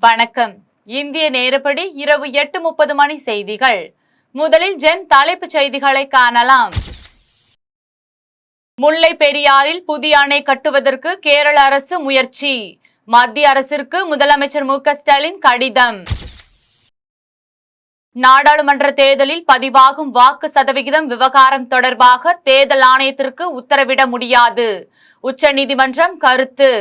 வணக்கம். இந்திய நேரப்படி இரவு 8:30 மணி செய்திகள். முதலில் ஜெம் தலைப்புச் செய்திகளை காணலாம். முல்லை பெரியாறில் புதிய அணை கட்டுவதற்கு கேரள அரசு முயற்சி. மத்திய அரசிற்கு முதலமைச்சர் மு.க.ஸ்டாலின் கடிதம். நாடாளுமன்ற தேர்தலில் பதிவாகும் வாக்கு சதவிகிதம் விவகாரம் தொடர்பாக தேர்தல் ஆணையத்திற்கு உத்தரவிட முடியாது. உச்சநீதிமன்றம் கருத்து.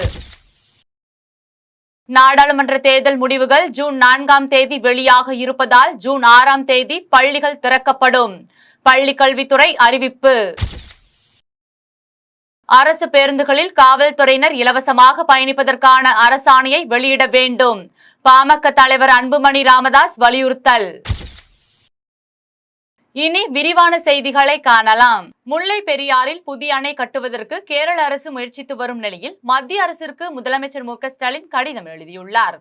நாடாளுமன்ற தேர்தல் முடிவுகள் ஜூன் 4ஆம் தேதி வெளியாக இருப்பதால் ஜூன் 6ஆம் தேதி பள்ளிகள் திறக்கப்படும். பள்ளிக் கல்வித்துறை அறிவிப்பு. அரசு பேருந்துகளில் காவல்துறையினர் இலவசமாக பயணிப்பதற்கான அரசாணையை வெளியிட வேண்டும். பாமக தலைவர் அன்புமணி ராமதாஸ் வலியுறுத்தல். இனி விரிவான செய்திகளை காணலாம். முல்லை பெரியாறில் புதிய அணை கட்டுவதற்கு கேரள அரசு முயற்சித்து வரும் நிலையில் மத்திய அரசிற்கு முதலமைச்சர் மு.க.ஸ்டாலின் கடிதம் எழுதியுள்ளார்.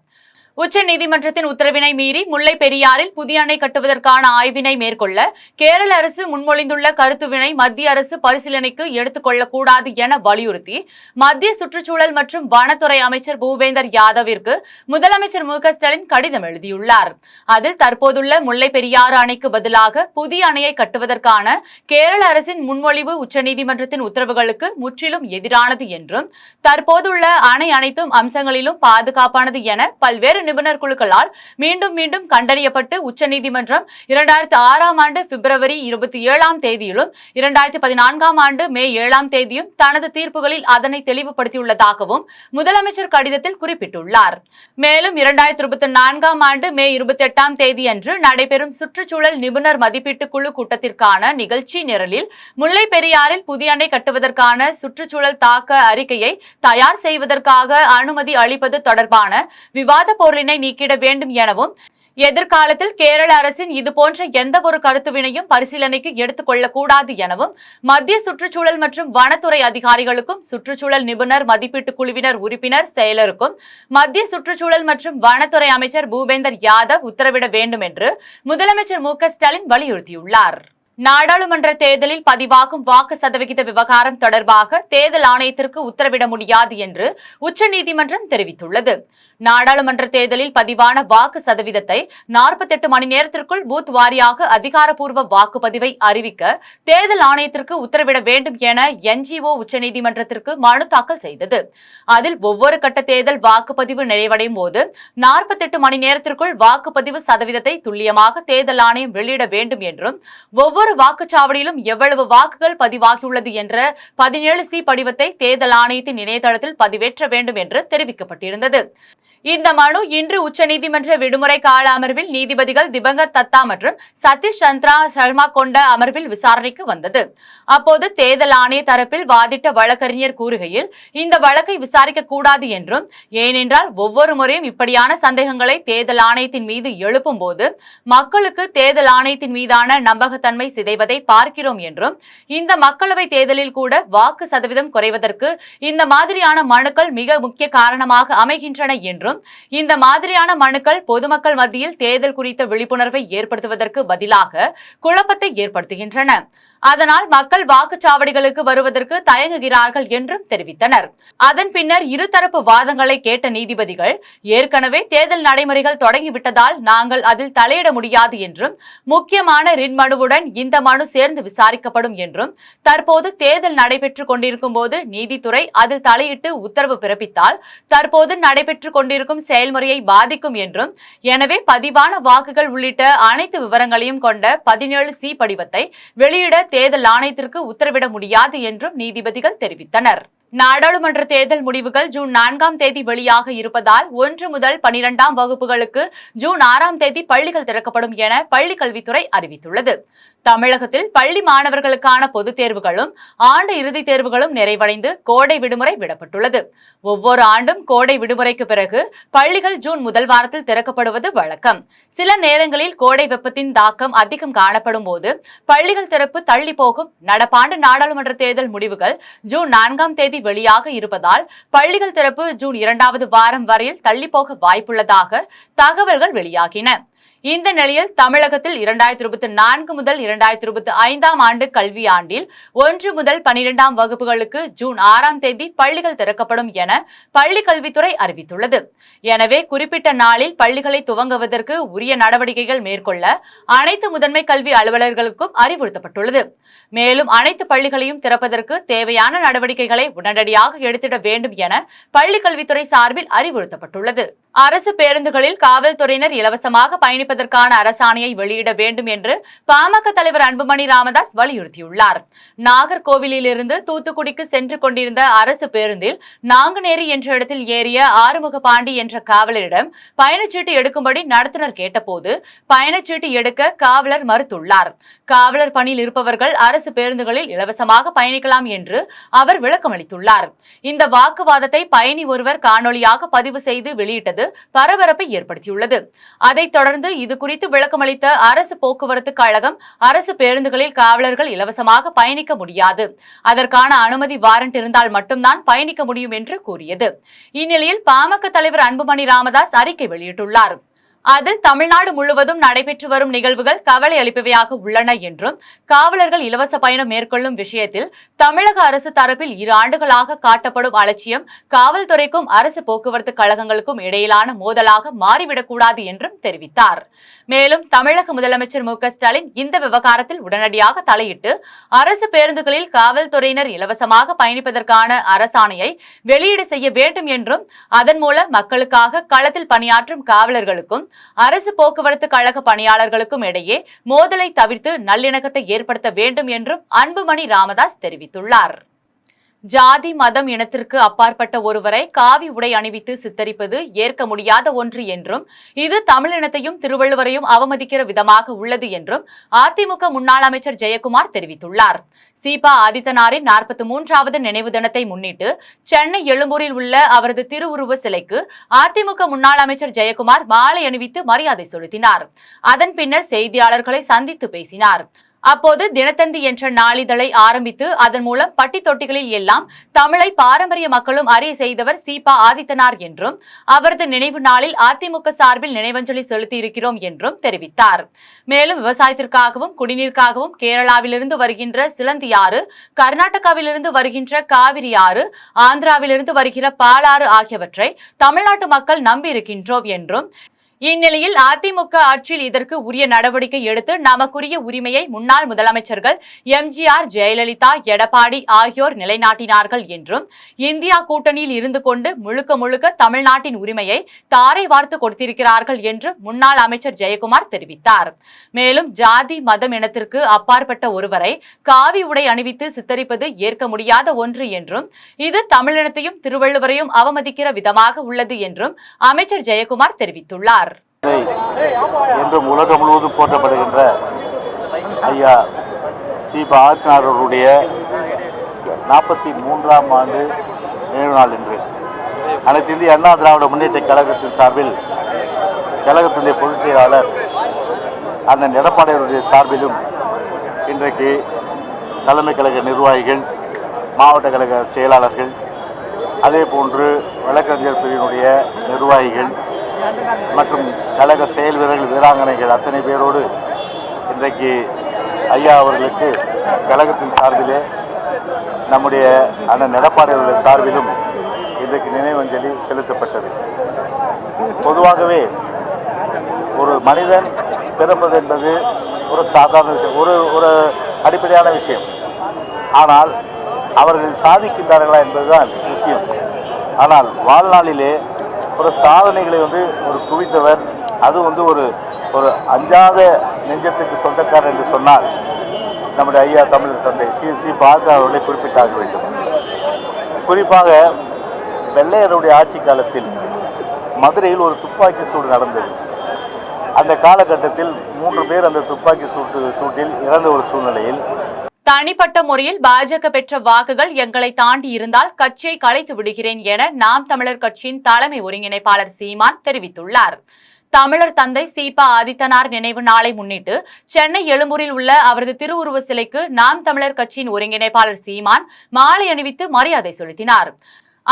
உச்சநீதிமன்றத்தின் உத்தரவினை மீறி முல்லை பெரியாறில் புதிய அணை கட்டுவதற்கான ஆய்வினை மேற்கொள்ள கேரள அரசு முன்மொழிந்துள்ள கருத்துவினை மத்திய அரசு பரிசீலனைக்கு எடுத்துக் கொள்ளக்கூடாது என வலியுறுத்தி மத்திய சுற்றுச்சூழல் மற்றும் வனத்துறை அமைச்சர் பூபேந்தர் யாதவிற்கு முதலமைச்சர் மு.க.ஸ்டாலின் கடிதம் எழுதியுள்ளார். அதில் தற்போதுள்ள முல்லை பெரியாறு அணைக்கு பதிலாக புதிய அணையை கட்டுவதற்கான கேரள அரசின் முன்மொழிவு உச்சநீதிமன்றத்தின் உத்தரவுகளுக்கு முற்றிலும் எதிரானது என்றும் தற்போதுள்ள அணை அனைத்தும் அம்சங்களிலும் பாதுகாப்பானது என பல்வேறு நிபுணர் குழுக்களால் மீண்டும் மீண்டும் கண்டறியப்பட்டு உச்சநீதிமன்றம் 2006ஆம் ஆண்டு பிப்ரவரி 27ஆம் தேதியிலும் 2014ஆம் ஆண்டு மே 7ஆம் தேதியும் தனது தீர்ப்புகளில் அதனை தெளிவுபடுத்தியுள்ளதாகவும் முதலமைச்சர் கடிதத்தில் குறிப்பிட்டுள்ளார். மேலும் 2024ஆம் ஆண்டு மே 28ஆம் தேதியன்று நடைபெறும் சுற்றுச்சூழல் நிபுணர் மதிப்பீட்டு குழு கூட்டத்திற்கான நிகழ்ச்சி நிரலில் முல்லை பெரியாறில் புதிய அணை கட்டுவதற்கான சுற்றுச்சூழல் தாக்க அறிக்கையை தயார் செய்வதற்காக அனுமதி அளிப்பது தொடர்பான விவாத பொருளினை நீக்கிட வேண்டும் எனவும் எதிர்காலத்தில் கேரள அரசின் இதுபோன்ற எந்த ஒரு கருத்துவினையும் பரிசீலனைக்கு எடுத்துக் கொள்ளக்கூடாது எனவும் மத்திய சுற்றுச்சூழல் மற்றும் வனத்துறை அதிகாரிகளுக்கும் சுற்றுச்சூழல் நிபுணர் மதிப்பீட்டு குழுவினர் உறுப்பினர் செயலருக்கும் மத்திய சுற்றுச்சூழல் மற்றும் வனத்துறை அமைச்சர் பூபேந்தர் யாதவ் உத்தரவிட வேண்டும் என்று முதலமைச்சர் மு.க.ஸ்டாலின் வலியுறுத்தியுள்ளார். நாடாளுமன்ற தேர்தலில் பதிவாகும் வாக்கு சதவிகித விவகாரம் தொடர்பாக தேர்தல் ஆணையத்திற்கு உத்தரவிட முடியாது என்று உச்சநீதிமன்றம் தெரிவித்துள்ளது. நாடாளுமன்ற தேர்தலில் பதிவான வாக்கு சதவீதத்தை 48 மணி நேரத்திற்குள் பூத் வாரியாக அதிகாரப்பூர்வ வாக்குப்பதிவை அறிவிக்க தேர்தல் ஆணையத்திற்கு உத்தரவிட வேண்டும் என NGO உச்சநீதிமன்றத்திற்கு மனு தாக்கல் செய்தது. அதில் ஒவ்வொரு கட்ட தேர்தல் வாக்குப்பதிவு நிறைவடையும் போது 48 மணி நேரத்திற்குள் வாக்குப்பதிவு சதவீதத்தை துல்லியமாக தேர்தல் ஆணையம் வெளியிட வேண்டும் என்றும் ஒவ்வொரு வாக்குச்சாவடியிலும் எவ்வளவு வாக்குகள் பதிவாகியுள்ளது என்ற 17C படிவத்தை தேர்தல் ஆணையத்தின் இணையதளத்தில் பதிவேற்ற வேண்டும் என்று தெரிவிக்கப்பட்டிருந்தது. இந்த மனு இன்று உச்சநீதிமன்ற விடுமுறை கால அமர்வில் நீதிபதிகள் திபங்கர் தத்தா மற்றும் சதீஷ் சந்திரா சர்மா கொண்ட அமர்வில் விசாரணைக்கு வந்தது. அப்போது தேர்தல் ஆணைய தரப்பில் வாதிட்ட வழக்கறிஞர் கூறுகையில் இந்த வழக்கை விசாரிக்க கூடாது என்றும் ஏனென்றால் ஒவ்வொரு முறையும் இப்படியான சந்தேகங்களை தேர்தல் ஆணையத்தின் மீது எழுப்பும் போது மக்களுக்கு தேர்தல் ஆணையத்தின் மீதான நம்பகத்தன்மை சிதைவதை பார்க்கிறோம் என்றும் இந்த மக்களவை தேர்தலில் கூட வாக்கு சதவீதம் குறைவதற்கு இந்த மாதிரியான மனுக்கள் மிக முக்கிய காரணமாக அமைகின்றன என்றும் இந்த மாதிரியான மனுக்கள் பொதுமக்கள் மத்தியில் தேர்தல் குறித்த விழிப்புணர்வை ஏற்படுத்துவதற்கு பதிலாக குழப்பத்தை ஏற்படுத்துகின்றன. அதனால் மக்கள் வாக்குச்சாவடிகளுக்கு வருவதற்கு தயங்குகிறார்கள் என்றும் தெரிவித்தனர். அதன் பின்னர் இருதரப்பு வாதங்களை கேட்ட நீதிபதிகள் ஏற்கனவே தேர்தல் நடைமுறைகள் தொடங்கிவிட்டதால் நாங்கள் அதில் தலையிட முடியாது என்றும் முக்கியமான ரிட் மனுவுடன் இந்த மனு சேர்ந்து விசாரிக்கப்படும் என்றும் தற்போது தேர்தல் நடைபெற்றுக் கொண்டிருக்கும் போது நீதித்துறை அதில் தலையிட்டு உத்தரவு பிறப்பித்தால் தற்போது நடைபெற்றுக் கொண்டிருக்கும் செயல்முறையை பாதிக்கும் என்றும் எனவே பதிவான வாக்குகள் உள்ளிட்ட அனைத்து விவரங்களையும் கொண்ட 17C படிவத்தை வெளியிட தேர்தல் ஆணையத்திற்கு உத்தரவிட முடியாது என்றும் நீதிபதிகள் தெரிவித்தனர். நாடாளுமன்ற தேர்தல் முடிவுகள் ஜூன் 4ஆம் தேதி வெளியாக இருப்பதால் 1 முதல் 12ஆம் வகுப்புகளுக்கு ஜூன் 6ஆம் தேதி பள்ளிகள் திறக்கப்படும் என பள்ளிக் கல்வித்துறை அறிவித்துள்ளது. தமிழகத்தில் பள்ளி மாணவர்களுக்கான பொதுத் தேர்வுகளும் ஆண்டு இறுதித் தேர்வுகளும் நிறைவடைந்து கோடை விடுமுறை விடப்பட்டுள்ளது. ஒவ்வொரு ஆண்டும் கோடை விடுமுறைக்கு பிறகு பள்ளிகள் ஜூன் முதல் வாரத்தில் திறக்கப்படுவது வழக்கம். சில நேரங்களில் கோடை வெப்பத்தின் தாக்கம் அதிகம் காணப்படும் போது பள்ளிகள் திறப்பு தள்ளி போகும். நடப்பாண்டு நாடாளுமன்ற தேர்தல் முடிவுகள் ஜூன் 4ஆம் தேதி வெளியாக இருப்பதால் பள்ளிகள் திறப்பு ஜூன் 2வது வாரம் வரையில் தள்ளி போக வாய்ப்புள்ளதாக தகவல்கள் வெளியாகின. இந்த நிலையில் தமிழகத்தில் 2024 முதல் 2025 ஆண்டு கல்வியாண்டில் 1 முதல் 12ஆம் வகுப்புகளுக்கு ஜூன் 6ஆம் தேதி பள்ளிகள் திறக்கப்படும் என பள்ளிக் கல்வித்துறை அறிவித்துள்ளது. எனவே குறிப்பிட்ட நாளில் பள்ளிகளை துவங்குவதற்கு உரிய நடவடிக்கைகள் மேற்கொள்ள அனைத்து முதன்மை கல்வி அலுவலர்களுக்கும் அறிவுறுத்தப்பட்டுள்ளது. மேலும் அனைத்து பள்ளிகளையும் திறப்பதற்கு தேவையான நடவடிக்கைகளை உடனடியாக எடுத்திட வேண்டும் என பள்ளிக் கல்வித்துறை சார்பில் அறிவுறுத்தப்பட்டுள்ளது. அரசு பேருந்துகளில் காவல்துறையினர் இலவசமாக பயணிப்பதற்கான அரசாணையை வெளியிட வேண்டும் என்று பாமக தலைவர் அன்புமணி ராமதாஸ் வலியுறுத்தியுள்ளார். நாகர்கோவிலிருந்து தூத்துக்குடிக்கு சென்று கொண்டிருந்த அரசு பேருந்தில் நாங்குநேரி என்ற இடத்தில் ஏறிய ஆறுமுக பாண்டி என்ற காவலரிடம் பயணச்சீட்டு எடுக்கும்படி நடத்துனர் கேட்டபோது பயணச்சீட்டு எடுக்க காவலர் மறுத்துள்ளார். காவலர் பணியில் இருப்பவர்கள் அரசு பேருந்துகளில் இலவசமாக பயணிக்கலாம் என்று அவர் விளக்கமளித்துள்ளார். இந்த வாக்குவாதத்தை பயணி ஒருவர் காணொலியாக பதிவு செய்து வெளியிட்டது பரபரப்பை ஏற்படுத்தியுள்ளது. அதைத் தொடர்ந்து இது குறித்து விளக்கமளித்த அரசு போக்குவரத்து கழகம், அரசு பேருந்துகளில் காவலர்கள் இலவசமாக பயணிக்க முடியாது, அதற்கான அனுமதி வாரண்ட் இருந்தால் மட்டும்தான் பயணிக்க முடியும் என்று கூறியது. இந்நிலையில் பாமக தலைவர் அன்புமணி ராமதாஸ் அறிக்கை வெளியிட்டுள்ளார். அதில் தமிழ்நாடு முழுவதும் நடைபெற்று வரும் நிகழ்வுகள் கவலை அளிப்பவையாக உள்ளன என்றும், காவலர்கள் இலவச பயணம் மேற்கொள்ளும் விஷயத்தில் தமிழக அரசு தரப்பில் 2 ஆண்டுகளாக காட்டப்படும் அலட்சியம் காவல்துறைக்கும் அரசு போக்குவரத்து கழகங்களுக்கும் இடையிலான மோதலாக மாறிவிடக்கூடாது என்றும் தெரிவித்தார். மேலும் தமிழக முதலமைச்சர் மு.க.ஸ்டாலின் இந்த விவகாரத்தில் உடனடியாக தலையிட்டு அரசு பேருந்துகளில் காவல்துறையினர் இலவசமாக பயணிப்பதற்கான அரசாணையை வெளியீடு செய்ய வேண்டும் என்றும், அதன் மூலம் மக்களுக்காக களத்தில் பணியாற்றும் காவலர்களுக்கும் அரசு போக்குவரத்து கழக பணியாளர்களுக்கும் இடையே மோதலை தவிர்த்து நல்லிணக்கத்தை ஏற்படுத்த வேண்டும் என்றும் அன்புமணி ராமதாஸ் தெரிவித்துள்ளார். ஜாதி மதம் இனத்திற்கு அப்பாற்பட்ட ஒருவரை காவி உடை அணிவித்து சித்தரிப்பது ஏற்க முடியாத ஒன்று என்றும், இது தமிழினத்தையும் திருவள்ளுவரையும் அவமதிக்கிற விதமாக உள்ளது என்றும் அதிமுக முன்னாள் அமைச்சர் ஜெயக்குமார் தெரிவித்துள்ளார். சீபா ஆதித்தனாரின் 43வது நினைவு தினத்தை முன்னிட்டு சென்னை எழும்பூரில் உள்ள அவரது திருவுருவ சிலைக்கு அதிமுக முன்னாள் அமைச்சர் ஜெயக்குமார் மாலை அணிவித்து மரியாதை செலுத்தினார். அதன் பின்னர் செய்தியாளர்களை சந்தித்து பேசினார். அப்போது தினத்தந்தி என்ற நாளிதழை ஆரம்பித்து அதன் மூலம் பட்டி தொட்டிகளில் எல்லாம் தமிழை பாரம்பரிய மக்களும் அறிய செய்தவர் சீபா ஆதித்தனார் என்றும், அவரது நினைவு நாளில் அதிமுக சார்பில் நினைவஞ்சலி செலுத்தி இருக்கிறோம் என்றும் தெரிவித்தார். மேலும் விவசாயத்திற்காகவும் குடிநீருக்காகவும் கேரளாவிலிருந்து வருகின்ற சிலந்தி ஆறு, கர்நாடகாவிலிருந்து வருகின்ற காவிரி ஆறு, ஆந்திராவிலிருந்து வருகிற பாலாறு ஆகியவற்றை தமிழ்நாட்டு மக்கள் நம்பியிருக்கின்றோம் என்றும், இந்நிலையில் அதிமுக ஆட்சியில் இதற்கு உரிய நடவடிக்கை எடுத்து நமக்குரிய உரிமையை முன்னாள் முதலமைச்சர்கள் எம்ஜிஆர், ஜெயலலிதா, எடப்பாடி ஆகியோர் நிலைநாட்டினார்கள் என்றும், இந்தியா கூட்டணியில் இருந்து கொண்டு முழுக்க முழுக்க தமிழ்நாட்டின் உரிமையை தாரை வார்த்து கொடுத்திருக்கிறார்கள் என்று முன்னாள் அமைச்சர் ஜெயக்குமார் தெரிவித்தார். மேலும் ஜாதி மதம் இனத்திற்கு அப்பாற்பட்ட ஒருவரை காவி உடை அணிவித்து சித்தரிப்பது ஏற்க முடியாத ஒன்று என்றும், இது தமிழினத்தையும் திருவள்ளுவரையும் அவமதிக்கிற விதமாக உள்ளது என்றும் அமைச்சர் ஜெயக்குமார் தெரிவித்துள்ளார். என்றும் உலகம் முழுவதும் போற்றப்படுகின்ற ஐயா சீபா ஆதித்தனார் அவர்களுடைய 43ஆம் ஆண்டு நினைவு நாள் இன்று அனைத்து இந்திய அண்ணா திராவிட முன்னேற்ற கழகத்தின் சார்பில் கழகத்தினுடைய பொதுச் செயலாளர் அண்ணன் எடப்பாடி அவருடைய சார்பிலும் இன்றைக்கு தலைமை கழக நிர்வாகிகள், மாவட்ட கழக செயலாளர்கள், அதே போன்று வழக்கறிஞர் பிரிவினுடைய நிர்வாகிகள் மற்றும் கழக செயல் வீரர்கள், வீராங்கனைகள் அத்தனை பேரோடு இன்றைக்கு ஐயா அவர்களுக்கு கழகத்தின் சார்பிலே நம்முடைய அண்ணன் எடப்பாடி அவர்கள் சார்பிலும் இன்றைக்கு நினைவஞ்சலி செலுத்தப்பட்டது. பொதுவாகவே ஒரு மனிதன் பிறப்பது என்பது ஒரு சாதாரண விஷயம், ஒரு அடிப்படையான விஷயம். ஆனால் அவர்கள் சாதிக்கின்றார்களா என்பதுதான் முக்கியம். ஆனால் வாழ்நாளிலே ஒரு சாதனைகளை ஒரு குவித்தவர், அது ஒரு அஞ்சாத நெஞ்சத்துக்கு சொந்தக்காரர் என்று சொன்னால் நம்முடைய ஐயா தமிழர் தந்தை சீபா ஆதித்தனார் அவர்களை குறிப்பிட்டாக வேண்டும். குறிப்பாக வெள்ளையருடைய ஆட்சி காலத்தில் மதுரையில் ஒரு துப்பாக்கி சூடு நடந்தது. அந்த காலகட்டத்தில் 3 பேர் அந்த துப்பாக்கி சூட்டில் இறந்த ஒரு சூழ்நிலையில் தனிப்பட்ட முறையில் பாஜக பெற்ற வாக்குகள் எங்களை தாண்டி இருந்தால் கட்சியை கலைத்து விடுகிறேன் என நாம் தமிழர் கட்சியின் தலைமை ஒருங்கிணைப்பாளர் சீமான் தெரிவித்துள்ளார். தமிழர் தந்தை சீபா ஆதித்தனார் நினைவு நாளை முன்னிட்டு சென்னை எழும்பூரில் உள்ள அவரது திருவுருவ சிலைக்கு நாம் தமிழர் கட்சியின் ஒருங்கிணைப்பாளர் சீமான் மாலை அணிவித்து மரியாதை செலுத்தினார்.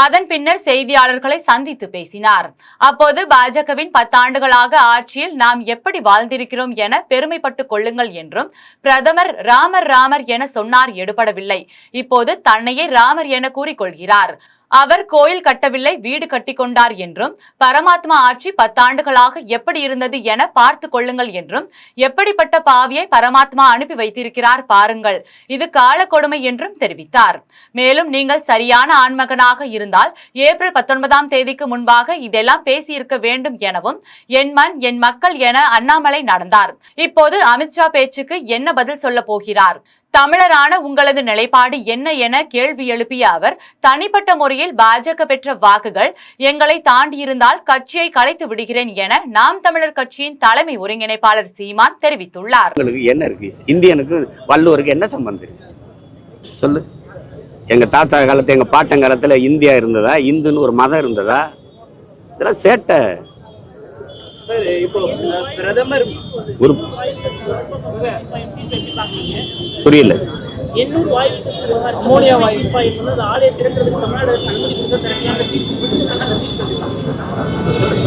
அதன் பின்னர் செய்தியாளர்களை சந்தித்து பேசினார். அப்போது பாஜகவின் 10 ஆண்டுகளாக ஆட்சியில் நாம் எப்படி வாழ்ந்திருக்கிறோம் என பெருமைப்பட்டுக் கொள்ளுங்கள் என்றும், பிரதமர் ராமர் ராமர் என சொன்னார், எடுபடவில்லை. இப்போது தன்னையே ராமர் என கூறிக்கொள்கிறார். அவர் கோயில் கட்டவில்லை, வீடு கட்டிக்கொண்டார் என்றும், பரமாத்மா ஆட்சி 10 ஆண்டுகளாக எப்படி இருந்தது என பார்த்து கொள்ளுங்கள் என்றும், எப்படிப்பட்ட பாவியை பரமாத்மா அனுப்பி வைத்திருக்கிறார் பாருங்கள், இது கால கொடுமை என்றும் தெரிவித்தார். மேலும் நீங்கள் சரியான ஆண்மகனாக இருந்தால் ஏப்ரல் 19ஆம் தேதிக்கு முன்பாக இதெல்லாம் பேசியிருக்க வேண்டும் எனவும், என் மண் என் மக்கள் என அண்ணாமலை நடந்தார். இப்போது அமித்ஷா பேச்சுக்கு என்ன பதில் சொல்ல போகிறார்? தமிழரான உங்களது நிலைப்பாடு என்ன என கேள்வி எழுப்பிய அவர், தனிப்பட்ட முறையில் பாஜக பெற்ற வாக்குகள் எங்களை தாண்டியிருந்தால் கட்சியை கலைத்து விடுகிறேன் என நாம் தமிழர் கட்சியின் தலைமை ஒருங்கிணைப்பாளர் சீமான் தெரிவித்துள்ளார். என்ன இருக்கு இந்தியனுக்கு வள்ளுவருக்கு என்ன சம்பந்தம் சொல்லு? எங்க தாத்தா காலத்துல எங்க பாட்டன் காலத்துல இந்தியா இருந்ததா, இந்துன்னு ஒரு மதம் இருந்ததா? இதெல்லாம் சேட்டை. புரியல.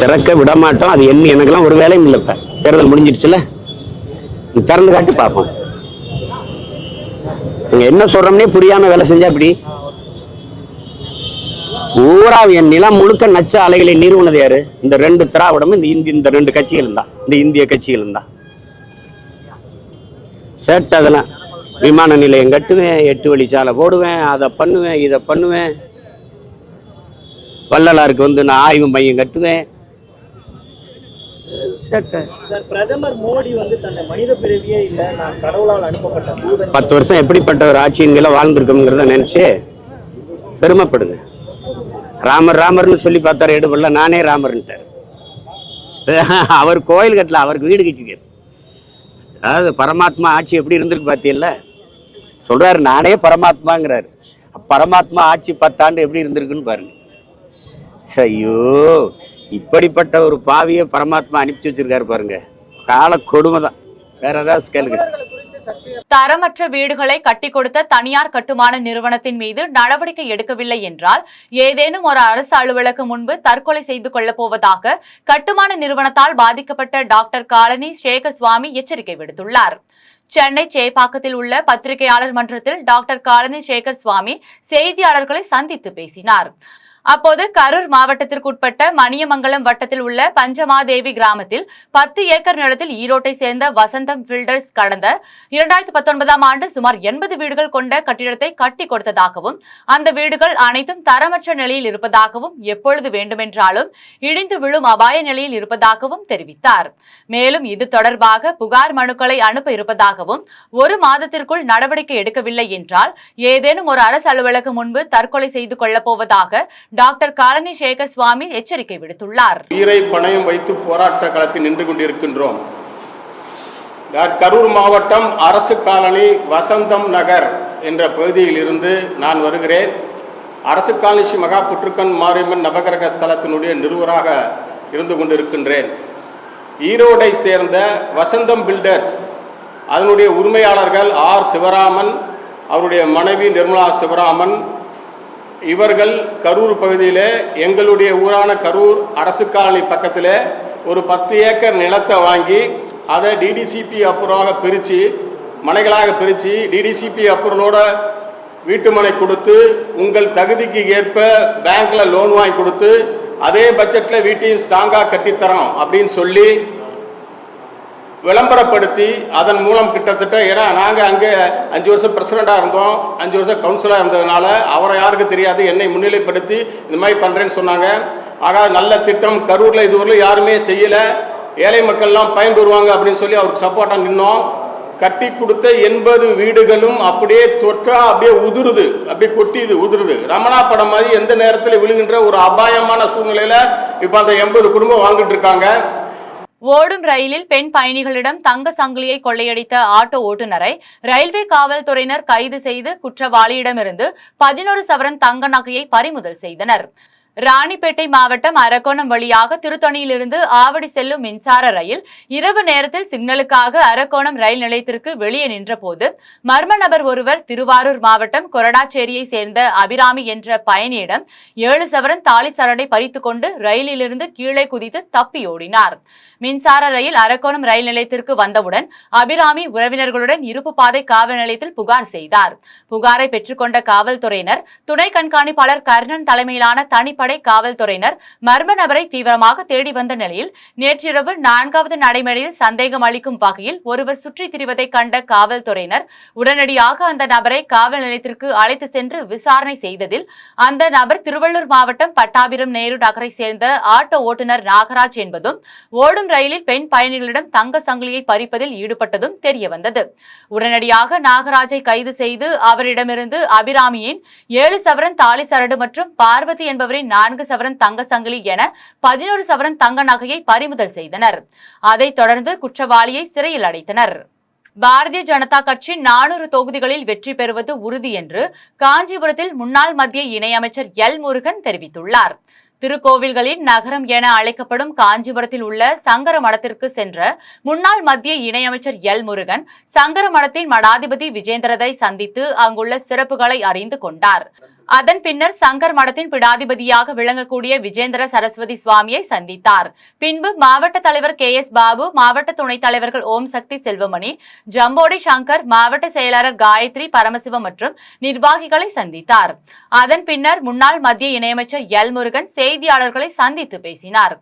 திறக்க விட மாட்டோம். அது என்ன, எனக்கெல்லாம் ஒரு வேலையும் இல்லை. இப்ப தேர்தல் முடிஞ்சிருச்சுல, திறந்து காட்டி பார்ப்போம். என்ன சொல்றோம்னே புரியாம வேலை செஞ்சா அப்படி ஊரா என் நிலம் முழுக்க நச்ச அலைகளை நிறுவனது யாரு? இந்த 2 திராவிடமும் இந்த 2 கட்சிகள் தான், இந்த இந்திய கட்சிகள் தான். சேட்டை அதெல்லாம். விமான நிலையம் கட்டுவேன், 8 வழிச்சாலை போடுவேன், அதை பண்ணுவேன், இதை பண்ணுவேன். வள்ளலாருக்கு நான் ஆய்வு மையம் கட்டுவேன். பிரதமர் மோடி தன்னை மனித பிறவியே இல்லை, நான் கடவுளால் அனுப்பப்பட்ட 10 வருஷம் எப்படிப்பட்ட ஒரு ஆட்சியின் வாழ்ந்திருக்கோங்கிறத நினைச்சு பெருமைப்படுங்க. ராமர் ராமர்னு சொல்லி பார்த்தாரு, எடுபடல, நானே ராமர்ன்ட்டார். அவர் கோயில் கட்டல, அவருக்கு வீடு கட்டிக்காரு. அதாவது பரமாத்மா ஆட்சி எப்படி இருந்திருக்கு பார்த்தீங்கல்ல, சொல்றாரு நானே பரமாத்மாங்கிறாரு. பரமாத்மா ஆட்சி 10 ஆண்டு எப்படி இருந்திருக்குன்னு பாருங்க. ஐயோ, இப்படிப்பட்ட ஒரு பாவியை பரமாத்மா அனுப்பிச்சு வச்சிருக்காரு பாருங்க. கால கொடுமை தான். வேற ஏதாவது கேளுங்க. தரமற்ற வீடுகளை கட்டி கொடுத்த தனியார் கட்டுமான நிறுவனத்தின் மீது நடவடிக்கை எடுக்கவில்லை என்றால் ஏதேனும் ஒரு அரசு அலுவலகம் முன்பு தற்கொலை செய்து கொள்ளப் போவதாக கட்டுமான நிறுவனத்தால் பாதிக்கப்பட்ட டாக்டர் காலனி சேகர் சுவாமி எச்சரிக்கை விடுத்துள்ளார். சென்னை சேப்பாக்கத்தில் உள்ள பத்திரிகையாளர் மன்றத்தில் டாக்டர் காலனி சேகர் சுவாமி செய்தியாளர்களை சந்தித்து பேசினார். அப்போது கரூர் மாவட்டத்திற்குட்பட்ட மணியமங்கலம் வட்டத்தில் உள்ள பஞ்சமாதேவி கிராமத்தில் 10 ஏக்கர் நிலத்தில் ஈரோட்டை சேர்ந்த வசந்தம் பில்டர்ஸ் கடந்த 2019ஆம் ஆண்டு சுமார் 80 வீடுகள் கொண்ட கட்டிடத்தை கட்டி கொடுத்ததாகவும், அந்த வீடுகள் அனைத்தும் தரமற்ற நிலையில் இருப்பதாகவும், எப்பொழுது வேண்டுமென்றாலும் இடிந்து விழும் அபாய நிலையில் இருப்பதாகவும் தெரிவித்தார். மேலும் இது தொடர்பாக புகார் மனுக்களை அனுப்ப இருப்பதாகவும், 1 மாதத்திற்குள் நடவடிக்கை எடுக்கவில்லை என்றால் ஏதேனும் ஒரு அரசு அலுவலகம் முன்பு தற்கொலை செய்து கொள்ளப் போவதாக டாக்டர் காலனி சேகர் சுவாமி எச்சரிக்கை விடுத்துள்ளார். உயிரை பணயம் வைத்து போராட்ட களத்தில் நின்று கொண்டிருக்கின்றோம். கரூர் மாவட்டம் அரசு காலனி வசந்தம் நகர் என்ற பகுதியில் இருந்து நான் வருகிறேன். அரசு காலனி ஸ்ரீ மகா புற்றுக்கன் மாரியம்மன் நவகிரக ஸ்தலத்தினுடைய நிறுவராக இருந்து கொண்டிருக்கின்றேன். ஈரோடை சேர்ந்த வசந்தம் பில்டர்ஸ் அதனுடைய உரிமையாளர்கள் ஆர் சிவராமன், அவருடைய மனைவி நிர்மலா சிவராமன், இவர்கள் கரூர் பகுதியில் எங்களுடைய ஊரான கரூர் அரசு காலனி பக்கத்தில் ஒரு 10 ஏக்கர் நிலத்தை வாங்கி அதை டிடிசிபி அப்ரூவாக பிரித்து மனைகளாக பிரித்து டிடிசிபி அப்ரூவலோட வீட்டு மனை கொடுத்து உங்கள் தகுதிக்கு ஏற்ப பேங்க்கில் லோன் வாங்கி கொடுத்து அதே பட்ஜெட்டில் வீட்டையும் ஸ்ட்ராங்காக கட்டித்தரோம் அப்படின்னு சொல்லி விளம்பரப்படுத்தி அதன் மூலம் கிட்டத்தட்ட, ஏன்னா நாங்கள் அங்கே 5 வருஷம் பிரசிடண்டாக இருந்தோம், 5 வருஷம் கவுன்சிலராக இருந்ததுனால அவரை யாருக்கு தெரியாது, என்னை முன்னிலைப்படுத்தி இந்த மாதிரி பண்ணுறேன்னு சொன்னாங்க. ஆக நல்ல திட்டம் கரூரில் இதுவரையில் யாருமே செய்யலை, ஏழை மக்கள்லாம் பயன்பெறுவாங்க அப்படின்னு சொல்லி அவருக்கு சப்போர்ட்டாக நின்னோம். கட்டி கொடுத்த 80 வீடுகளும் அப்படியே தொற்றா அப்படியே உதிருது, அப்படியே கொட்டிது உதிருது. ரமணா படம் மாதிரி எந்த நேரத்தில் விழுகின்ற ஒரு அபாயமான சூழ்நிலையில் இப்போ அந்த 80 குடும்பம் வாழ்ந்துட்டு இருக்காங்க. ஓடும் ரயிலில் பெண் பயணிகளிடம் தங்க சங்கிலியை கொள்ளையடித்த ஆட்டோ ஓட்டுநரை ரயில்வே காவல்துறையினர் கைது செய்து குற்றவாளியிடமிருந்து 11 சவரன் தங்க நகையை பறிமுதல் செய்தனர். ராணிப்பேட்டை மாவட்டம் அரக்கோணம் வழியாக திருத்தணியிலிருந்து ஆவடி செல்லும் மின்சார ரயில் இரவு நேரத்தில் சிக்னலுக்காக அரக்கோணம் ரயில் நிலையத்திற்கு வெளியே நின்றபோது மர்ம நபர் ஒருவர் திருவாரூர் மாவட்டம் கொரடாச்சேரியை சேர்ந்த அபிராமி என்ற பயணியிடம் 7 சவரன் தாலி சரடை பறித்துக் கொண்டு ரயிலிலிருந்து கீழே குதித்து தப்பியோடினார். மின்சார ரயில் அரக்கோணம் ரயில் நிலையத்திற்கு வந்தவுடன் அபிராமி உறவினர்களுடன் இருப்பு பாதை காவல் நிலையத்தில் புகார் செய்தார். புகாரை பெற்றுக்கொண்ட காவல்துறையினர் துணை கண்காணிப்பாளர் கர்ணன் தலைமையிலான தனிப்படை காவல்துறையினர் மர்ம நபரை தீவிரமாக தேடி வந்த நிலையில் நேற்றிரவு 4வது நடைமேடையில் சந்தேகம் அளிக்கும் வகையில் ஒருவர் சுற்றித் திரிவதை கண்ட காவல்துறையினர் உடனடியாக அந்த நபரை காவல் நிலையத்திற்கு அழைத்து சென்று விசாரணை செய்ததில் அந்த நபர் திருவள்ளூர் மாவட்டம் பட்டாபிரம் நேரு நகரை சேர்ந்த ஆட்டோ ஓட்டுநர் நாகராஜ் என்பதும் ஓடும் ரயிலில் பெண் பயணிகளிடம் தங்க சங்கிலியை பறிப்பதில் ஈடுபட்டதும் தெரியவந்தது. உடனடியாக நாகராஜை கைது செய்து அவரிடமிருந்து அபிராமியின் 7 சவரன் தாலி சரடு மற்றும் பார்வதி என்பவரின் 4 சவரன் தங்க சங்கிலி என 11 சவரன் தங்க நகையை பறிமுதல் செய்தனர். அதைத் தொடர்ந்து குற்றவாளியை சிறையில் அடைத்தனர். பாரதிய ஜனதா கட்சி 400 தொகுதிகளில் வெற்றி பெறுவது உறுதி என்று காஞ்சிபுரத்தில் முன்னாள் மத்திய இணையமைச்சர் எல் முருகன் தெரிவித்துள்ளார். திருக்கோவில்களின் நகரம் என அழைக்கப்படும் காஞ்சிபுரத்தில் உள்ள சங்கர மடத்திற்கு சென்ற முன்னாள் மத்திய இணையமைச்சர் எல் முருகன் சங்கர மடத்தின் மடாதிபதி விஜேந்திரரை சந்தித்து அங்குள்ள சிறப்புகளை அறிந்து கொண்டார். அதன் பின்னர் சங்கர் மடத்தின் பிடாதிபதியாக விளங்கக்கூடிய விஜேந்திர சரஸ்வதி சுவாமியை சந்தித்தார். பின்பு மாவட்ட தலைவர் KS பாபு, மாவட்ட துணைத் தலைவர்கள் ஓம் சக்தி செல்வமணி, ஜம்போடி சங்கர், மாவட்ட செயலாளர் காயத்ரி பரமசிவம் மற்றும் நிர்வாகிகளை சந்தித்தார். அதன் பின்னர் முன்னாள் மத்திய இணையமைச்சர் எல் முருகன் செய்தியாளர்களை சந்தித்து பேசினார்.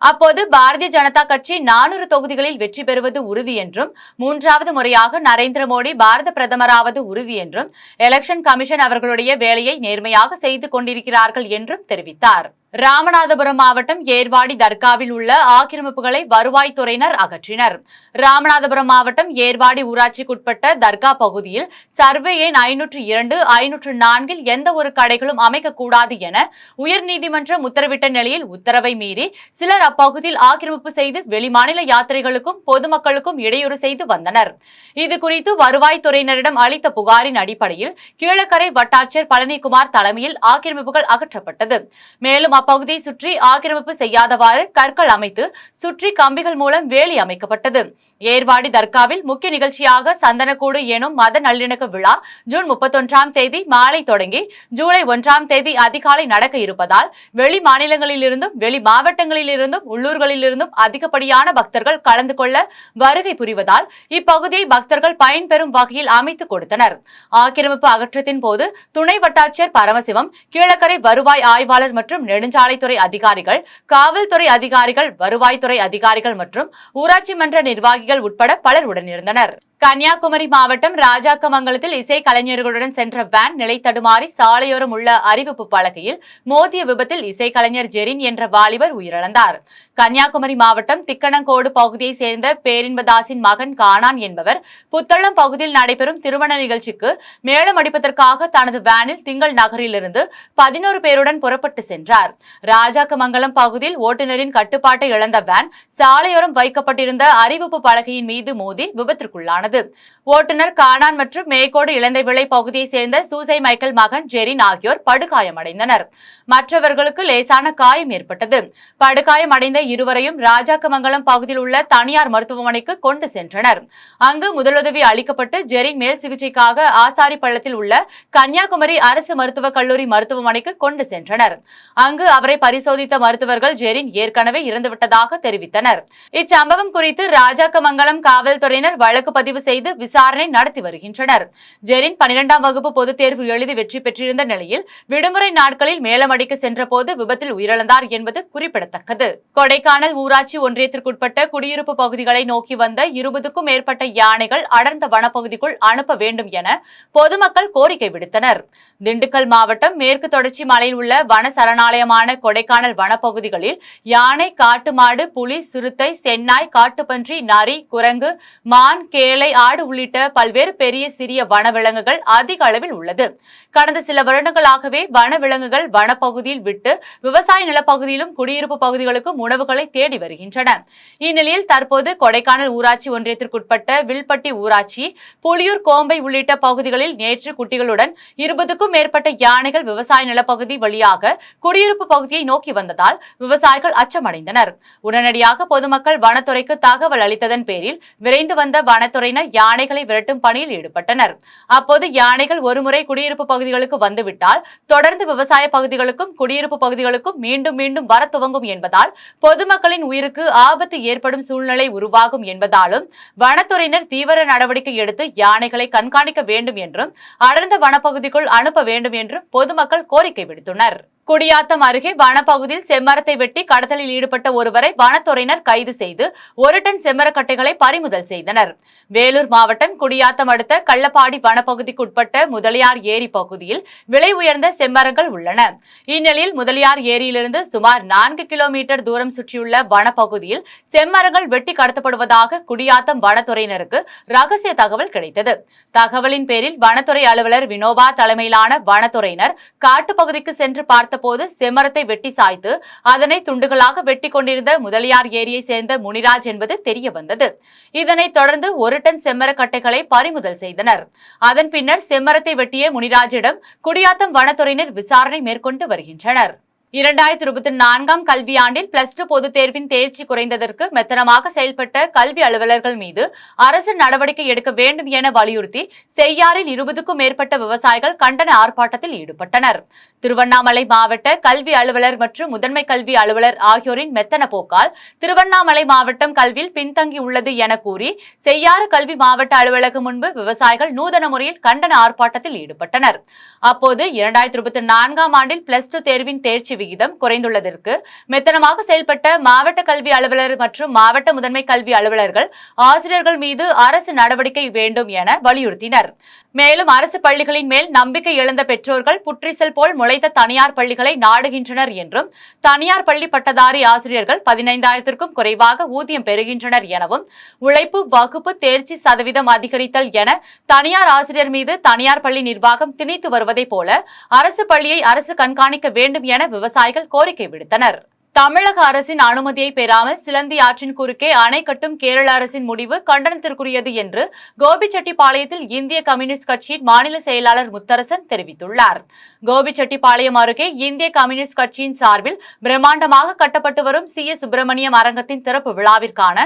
அப்போது பாரதிய ஜனதா கட்சி 400 தொகுதிகளில் வெற்றி பெறுவது உறுதி என்றும் 3வது முறையாக நரேந்திர மோடி பாரத பிரதமராவது உறுதி என்றும் எலெக்ஷன் கமிஷன் அவர்களுடைய வேலையை நேர்மையாக செய்து கொண்டிருக்கிறார்கள் என்றும் தெரிவித்தார். ராமநாதபுரம் மாவட்டம் ஏர்வாடி தர்காவில் உள்ள ஆக்கிரமிப்புகளை வருவாய்த்துறையினர் அகற்றினர். ராமநாதபுரம் மாவட்டம் ஏர்வாடி ஊராட்சிக்குட்பட்ட தர்கா பகுதியில் சர்வே எண் 502, 504 எந்த ஒரு கடைகளும் அமைக்கக்கூடாது என உயர்நீதிமன்றம் உத்தரவிட்ட நிலையில் உத்தரவை மீறி சிலர் அப்பகுதியில் ஆக்கிரமிப்பு செய்து வெளிமாநில யாத்திரைகளுக்கும் பொதுமக்களுக்கும் இடையூறு செய்து வந்தனர். இதுகுறித்து வருவாய்த்துறையினரிடம் அளித்த புகாரின் அடிப்படையில் கீழக்கரை வட்டாட்சியர் பழனிக்குமார் தலைமையில் ஆக்கிரமிப்புகள் அகற்றப்பட்டது. மேலும் அப்பகுதியை சுற்றி ஆக்கிரமிப்பு செய்யாதவாறு கற்கள் அமைத்து சுற்றி கம்பிகள் மூலம் வேலி அமைக்கப்பட்டது. ஏர்வாடி தர்காவில் முக்கிய நிகழ்ச்சியாக சந்தனக்கூடு எனும் மத நல்லிணக்க விழா ஜூன் 31ஆம் தேதி மாலை தொடங்கி ஜூலை 1ஆம் தேதி அதிகாலை நடக்க இருப்பதால் வெளி மாநிலங்களிலிருந்தும் வெளி மாவட்டங்களிலிருந்தும் உள்ளூர்களிலிருந்தும் அதிகப்படியான பக்தர்கள் கலந்து கொள்ள வருகை புரிவதால் இப்பகுதியை பக்தர்கள் பயன்பெறும் வகையில் அமைத்துக் கொடுத்தனர். ஆக்கிரமிப்பு அகற்றத்தின் போது துணை வட்டாட்சியர் பரமசிவம், கீழக்கரை வருவாய் ஆய்வாளர் மற்றும் நெடுஞ்சாலைத்துறை அதிகாரிகள், காவல்துறை அதிகாரிகள், வருவாய்த்துறை அதிகாரிகள் மற்றும் ஊராட்சி மன்ற நிர்வாகிகள் உட்பட பலர் உடனிருந்தனர். கன்னியாகுமரி மாவட்டம் ராஜாக்கமங்கலத்தில் இசை கலைஞர்களுடன் சென்ற வேன் நிலை தடுமாறி சாலையோரம் உள்ள அறிவிப்பு பலகையில் மோதிய விபத்தில் இசைக்கலைஞர் ஜெரின் என்ற வாலிபர் உயிரிழந்தார். கன்னியாகுமரி மாவட்டம் திக்கணங்கோடு பகுதியை சேர்ந்த பேரின்பதாசின் மகன் கானான் என்பவர் புத்தளம் பகுதியில் நடைபெறும் திருமண நிகழ்ச்சிக்கு மேளம் அடிப்பதற்காக தனது வேனில் திங்கள் நகரிலிருந்து 11 பேருடன் புறப்பட்டு சென்றார். ராஜாக்கமங்கலம் பகுதியில் ஓட்டுநரின் கட்டுப்பாட்டை இழந்த வேன் சாலையோரம் வைக்கப்பட்டிருந்த அறிவிப்பு பலகையின் மீது மோதி விபத்திற்குள்ளானது. ஓட்டுநர் கானான் மற்றும் மேக்கோடு இலந்தை விளை பகுதியை சேர்ந்த சூசை மைக்கேல் மகன் ஜெரின் ஆகியோர் படுகாயமடைந்தனர். மற்றவர்களுக்கு லேசான காயம் ஏற்பட்டது. படுகாயமடைந்த இருவரையும் ராஜாக்கமங்கலம் பகுதியில் உள்ள தனியார் மருத்துவமனைக்கு கொண்டு சென்றனர். அங்கு முதலுதவி அளிக்கப்பட்டு ஜெரின் மேல் சிகிச்சைக்காக ஆசாரிப்பள்ளத்தில் உள்ள கன்னியாகுமரி அரசு மருத்துவக் கல்லூரி மருத்துவமனைக்கு கொண்டு சென்றனர். அங்கு அவரை பரிசோதித்த மருத்துவர்கள் ஜெரின் ஏற்கனவே இறந்துவிட்டதாக தெரிவித்தனர். இச்சம்பவம் குறித்து ராஜாக்கமங்கலம் காவல்துறையினர் வழக்கு பதிவு செய்து விசாரணை நடத்தி வருகின்றனர். ஜெரின் 12ஆம் வகுப்பு பொதுத் தேர்வு எழுதி வெற்றி பெற்றிருந்த நிலையில் விடுமுறை நாட்களில் மேலமடிக்க சென்ற போது விபத்தில் உயிரிழந்தார் என்பது குறிப்பிடத்தக்கது. கொடைக்கானல் ஊராட்சி ஒன்றியத்திற்குட்பட்ட குடியிருப்பு பகுதிகளை நோக்கி வந்த 20க்கும் மேற்பட்ட யானைகள் அடர்ந்த வனப்பகுதிக்குள் அனுப்ப வேண்டும் என பொதுமக்கள் கோரிக்கை விடுத்தனர். திண்டுக்கல் மாவட்டம் மேற்கு தொடர்ச்சி மலையில் உள்ள வன சரணாலயமான கொடைக்கானல் வனப்பகுதிகளில் யானை, காட்டு மாடு, புலி, சிறுத்தை, சென்னாய், காட்டுப்பன்றி, நரி, குரங்கு, மான், கேளை, வெள்ளை ஆடு உள்ளிட்ட பல்வேறு பெரிய சிறிய வனவிலங்குகள் அதிக அளவில் உள்ளது. கடந்த சில வருடங்களாகவே வனவிலங்குகள் வனப்பகுதியில் விட்டு விவசாய நிலப்பகுதியிலும் குடியிருப்பு பகுதிகளுக்கும் உணவுகளை தேடி வருகின்றன. இந்நிலையில் தற்போது கொடைக்கானல் ஊராட்சி ஒன்றியத்திற்குட்பட்ட வில்பட்டி ஊராட்சி, புலியூர், கோம்பை உள்ளிட்ட பகுதிகளில் நேற்று குட்டிகளுடன் 20க்கும் மேற்பட்ட யானைகள் விவசாய நிலப்பகுதி வழியாக குடியிருப்பு பகுதியை நோக்கி வந்ததால் விவசாயிகள் அச்சமடைந்தனர். உடனடியாக பொதுமக்கள் வனத்துறைக்கு தகவல் அளித்ததன் பேரில் விரைந்து வந்த வனத்துறையினர் யானைகளை விரட்டும் பணியில் ஈடுபட்டனர். அப்போது யானைகள் ஒருமுறை குடியிருப்பு பகுதிகளுக்கு வந்துவிட்டால் தொடர்ந்து விவசாய பகுதிகளுக்கும் குடியிருப்பு பகுதிகளுக்கும் மீண்டும் மீண்டும் வர துவங்கும் என்பதால் பொதுமக்களின் உயிருக்கு ஆபத்து ஏற்படும் சூழ்நிலை உருவாகும் என்பதாலும் வனத்துறையினர் தீவிர நடவடிக்கை எடுத்து யானைகளை கண்காணிக்க வேண்டும் என்றும் அடர்ந்த வனப்பகுதிக்குள் அனுப்ப வேண்டும் என்றும் பொதுமக்கள் கோரிக்கை விடுத்தனர். குடியாத்தம் அருகே வனப்பகுதியில் செம்மரத்தை வெட்டி கடத்தலில் ஈடுபட்ட ஒருவரை வனத்துறையினர் கைது செய்து 1 டன் செம்மரக்கட்டைகளை பறிமுதல் செய்தனர். வேலூர் மாவட்டம் குடியாத்தம் அடுத்த கள்ளப்பாடி வனப்பகுதிக்குட்பட்ட முதலியார் ஏரி பகுதியில் விலை உயர்ந்த செம்மரங்கள் உள்ளன. இந்நிலையில் முதலியார் ஏரியிலிருந்து சுமார் 4 கிலோமீட்டர் தூரம் சுற்றியுள்ள வனப்பகுதியில் செம்மரங்கள் வெட்டி கடத்தப்படுவதாக குடியாத்தம் வனத்துறையினருக்கு ரகசிய தகவல் கிடைத்தது. தகவலின் பேரில் வனத்துறை அலுவலர் வினோபா தலைமையிலான வனத்துறையினர் காட்டுப்பகுதிக்கு சென்று பார்த்தபோது செம்மரத்தை வெட்டி சாய்த்து அதனை துண்டுகளாக வெட்டி கொண்டிருந்த முதலியார் ஏரியை சேர்ந்த முனிராஜ் என்பது தெரிய வந்தது. இதனைத் தொடர்ந்து 1 டன் செம்மரக்கட்டைகளை பறிமுதல் செய்தனர். அதன் பின்னர் செம்மரத்தை வெட்டிய முனிராஜிடம் குடியாத்தம் வனத்துறையினர் விசாரணை மேற்கொண்டு வருகின்றனர். 2024ஆம் கல்வியாண்டில் +2 பொதுத் தேர்வின் தேர்ச்சி குறைந்ததற்கு மெத்தனமாக செயல்பட்ட கல்வி அலுவலர்கள் மீது அரசு நடவடிக்கை எடுக்க வேண்டும் என வலியுறுத்தி செய்யாறில் 20க்கும் மேற்பட்ட விவசாயிகள் கண்டன ஆர்ப்பாட்டத்தில் ஈடுபட்டனர். திருவண்ணாமலை மாவட்ட கல்வி அலுவலர் மற்றும் முதன்மை கல்வி அலுவலர் ஆகியோரின் மெத்தன போக்கால் திருவண்ணாமலை மாவட்டம் கல்வியில் பின்தங்கியுள்ளது என கூறி செய்யாறு கல்வி மாவட்ட அலுவலகம் முன்பு விவசாயிகள் நூதன முறையில் கண்டன ஆர்ப்பாட்டத்தில் ஈடுபட்டனர். அப்போது 2024ஆம் ஆண்டில் +2 தேர்வின் தேர்ச்சி விகிதம் குறைந்துள்ளதற்கு மெத்தனமாக செயல்பட்ட மாவட்ட கல்வி அலுவலர் மற்றும் மாவட்ட முதன்மை கல்வி அலுவலர்கள், ஆசிரியர்கள் மீது அரசு நடவடிக்கை வேண்டும் என வலியுறுத்தினர். மேலும் அரசு பள்ளிகளின் மேல் நம்பிக்கை இழந்த பெற்றோர்கள் புற்றிசல் போல் முளைத்த தனியார் பள்ளிகளை நாடுகின்றனர் என்றும், தனியார் பள்ளி பட்டதாரி ஆசிரியர்கள் 15,000க்கும் குறைவாக ஊதியம் பெறுகின்றனர் எனவும், உழைப்பு வகுப்பு தேர்ச்சி சதவீதம் அதிகரித்தல் என தனியார் ஆசிரியர் மீது தனியார் பள்ளி நிர்வாகம் திணித்து வருவதை போல அரசு பள்ளியை அரசு கண்காணிக்க வேண்டும் என விவசாயிகள் கோரிக்கை விடுத்தனர். தமிழக அரசின் அனுமதியை பெறாமல் சிலந்தி ஆற்றின் குறுக்கே அணை கட்டும் கேரள அரசின் முடிவு கண்டனத்திற்குரியது என்று கோபிச்செட்டிப்பாளையத்தில் இந்திய கம்யூனிஸ்ட் கட்சியின் மாநில செயலாளர் முத்தரசன் தெரிவித்துள்ளார். கோபிச்செட்டிப்பாளையம் அருகே இந்திய கம்யூனிஸ்ட் கட்சியின் சார்பில் பிரம்மாண்டமாக கட்டப்பட்டு வரும் CS சுப்பிரமணியம் அரங்கத்தின் திறப்பு விழாவிற்கான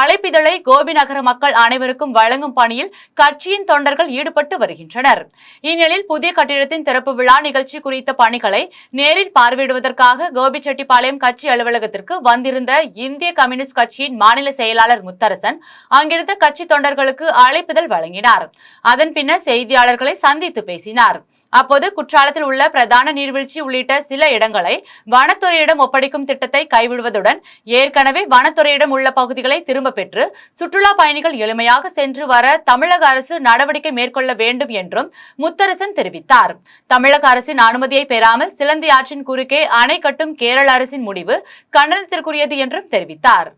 அழைப்பிதழை கோபி நகர மக்கள் அனைவருக்கும் வழங்கும் பணியில் கட்சியின் தொண்டர்கள் ஈடுபட்டு வருகின்றனர். இந்நிலையில் புதிய கட்டிடத்தின் திறப்பு விழா நிகழ்ச்சி குறித்த பணிகளை நேரில் பார்வையிடுவதற்காக கோபிச்செட்டிப்பாளையம் கட்சி அலுவலகத்திற்கு வந்திருந்த இந்திய கம்யூனிஸ்ட் கட்சியின் மாநில செயலாளர் முத்தரசன் அங்கிருந்த கட்சி தொண்டர்களுக்கு அழைப்புதல் வழங்கினார். அதன் பின்னர் செய்தியாளர்களை சந்தித்து பேசினார். அப்போது குற்றாலத்தில் உள்ள பிரதான நீர்வீழ்ச்சி உள்ளிட்ட சில இடங்களை வனத்துறையிடம் ஒப்படைக்கும் திட்டத்தை கைவிடுவதுடன் ஏற்கனவே வனத்துறையிடம் உள்ள பகுதிகளை திரும்ப பெற்று சுற்றுலா பயணிகள் எளிமையாக சென்று வர தமிழக அரசு நடவடிக்கை மேற்கொள்ள வேண்டும் என்றும் முத்தரசன் தெரிவித்தார். தமிழக அரசின் அனுமதியை பெறாமல் சிலந்தி ஆற்றின் குறுக்கே அணை கட்டும் கேரள அரசின் முடிவு கண்டனத்திற்குரியது என்றும் தெரிவித்தார்.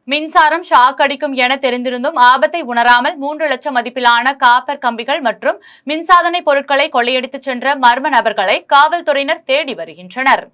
மின்சாரம் ஷாக் அடிக்கும் என தெரிந்திருந்தும் ஆபத்தை உணராமல் 3 லட்சம் மதிப்பிலான காப்பர் கம்பிகள் மற்றும் மின்சாதனை பொருட்களை கொள்ளையடித்துச் சென்ற மர்ம நபர்களை காவல்துறையினர் தேடி வருகின்றனர்.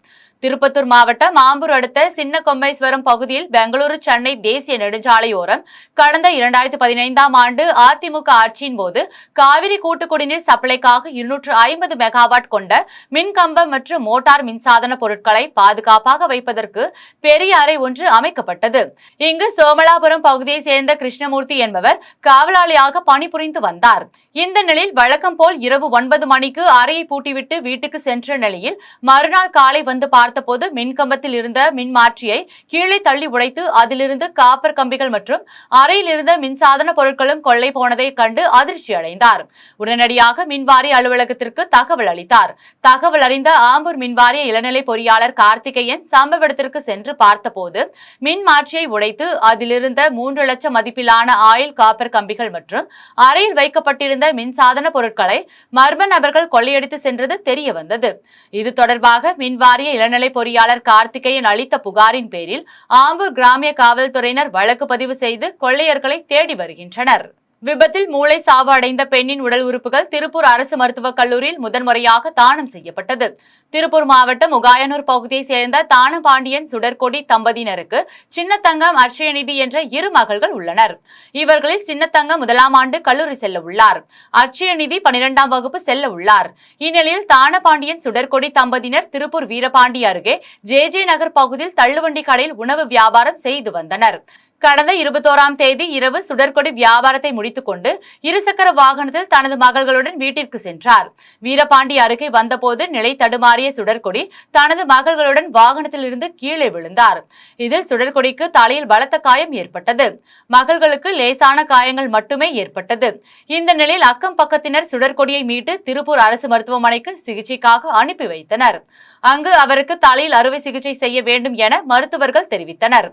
திருப்பத்தூர் மாவட்டம் ஆம்பூர் அடுத்த சின்ன கொம்பைஸ்வரம் பகுதியில் பெங்களூரு சென்னை தேசிய நெடுஞ்சாலையோரம் கடந்த 2015ஆம் ஆண்டு அதிமுக ஆட்சியின் போது காவிரி கூட்டு குடிநீர் சப்ளைக்காக 250 மெகாவாட் கொண்ட மின்கம்பம் மற்றும் மோட்டார் மின்சாதன பொருட்களை பாதுகாப்பாக வைப்பதற்கு பெரிய அறை ஒன்று அமைக்கப்பட்டது. இங்கு சோமலாபுரம் பகுதியை சேர்ந்த கிருஷ்ணமூர்த்தி என்பவர் காவலாளியாக பணிபுரிந்து வந்தார். இந்த நிலையில் வழக்கம் போல் இரவு 9 மணிக்கு அறையை பூட்டிவிட்டு வீட்டுக்கு சென்ற நிலையில் மறுநாள் காலை வந்து பார்த்தபோது மின்கம்பத்தில் இருந்த மின்மாற்றியை கீழே தள்ளி உடைத்து அதிலிருந்து காப்பர் கம்பிகள் மற்றும் அறையில் இருந்த மின்சாதன பொருட்களும் கொள்ளை போனதை கண்டு அதிர்ச்சி அடைந்தார். உடனடியாக மின்வாரிய அலுவலகத்திற்கு தகவல் அளித்தார். தகவல் அறிந்த ஆம்பூர் மின்வாரிய இளநிலை பொறியாளர் கார்த்திகேயன் சம்பவ இடத்திற்கு சென்று பார்த்தபோது மின்மாற்றியை உடைத்து அதிலிருந்த 3 லட்சம் மதிப்பிலான ஆயில் காப்பர் கம்பிகள் மற்றும் அறையில் வைக்கப்பட்டிருந்த மின்சாதன பொருட்களை மர்ம நபர்கள் கொள்ளையடித்து சென்றது தெரிய வந்தது. இது தொடர்பாக மின்வாரிய இளநிலை பொறியாளர் கார்த்திகேயன் அளித்த புகாரின் பேரில் ஆம்பூர் கிராமிய காவல்துறையினர் வழக்கு பதிவு செய்து கொள்ளையர்களை தேடி வருகின்றனர். விபத்தில் மூளை சாவு அடைந்த பெண்ணின் உடல் உறுப்புகள் திருப்பூர் அரசு மருத்துவக் கல்லூரியில் முதன்முறையாக தானம் செய்யப்பட்டது. திருப்பூர் மாவட்டம் உகாயனூர் பகுதியைச் சேர்ந்த தானபாண்டியன் சுடர்கொடி தம்பதியினருக்கு சின்னத்தங்கம் அர்ச்சயநிதி என்ற 2 மகள்கள் உள்ளனர். இவர்களில் சின்னத்தங்கம் 1ஆம் ஆண்டு கல்லூரி செல்ல உள்ளார். அர்ச்சயநிதி 12ஆம் வகுப்பு செல்ல உள்ளார். இந்நிலையில் தானபாண்டியன் சுடர்கொடி தம்பதியினர் திருப்பூர் வீரபாண்டி அருகே ஜே நகர் பகுதியில் தள்ளுவண்டி கடையில் உணவு வியாபாரம் செய்து வந்தனர். கடந்த 21ஆம் தேதி இரவு சுடர்கொடி வியாபாரத்தை முடித்துக் கொண்டு இருசக்கர வாகனத்தில் தனது மகள்களுடன் வீட்டிற்கு சென்றார். வீரபாண்டி அருகே வந்தபோது நிலை தடுமாறிய சுடர்கொடி தனது மகள்களுடன் வாகனத்தில் இருந்து கீழே விழுந்தார். இதில் சுடர்கொடிக்கு தலையில் பலத்த காயம் ஏற்பட்டது. மகள்களுக்கு லேசான காயங்கள் மட்டுமே ஏற்பட்டது. இந்த நிலையில் அக்கம் பக்கத்தினர் சுடர்கொடியை மீட்டு திருப்பூர் அரசு மருத்துவமனைக்கு சிகிச்சைக்காக அனுப்பி வைத்தனர். அங்கு அவருக்கு தலையில் அறுவை சிகிச்சை செய்ய வேண்டும் என மருத்துவர்கள் தெரிவித்தனர்.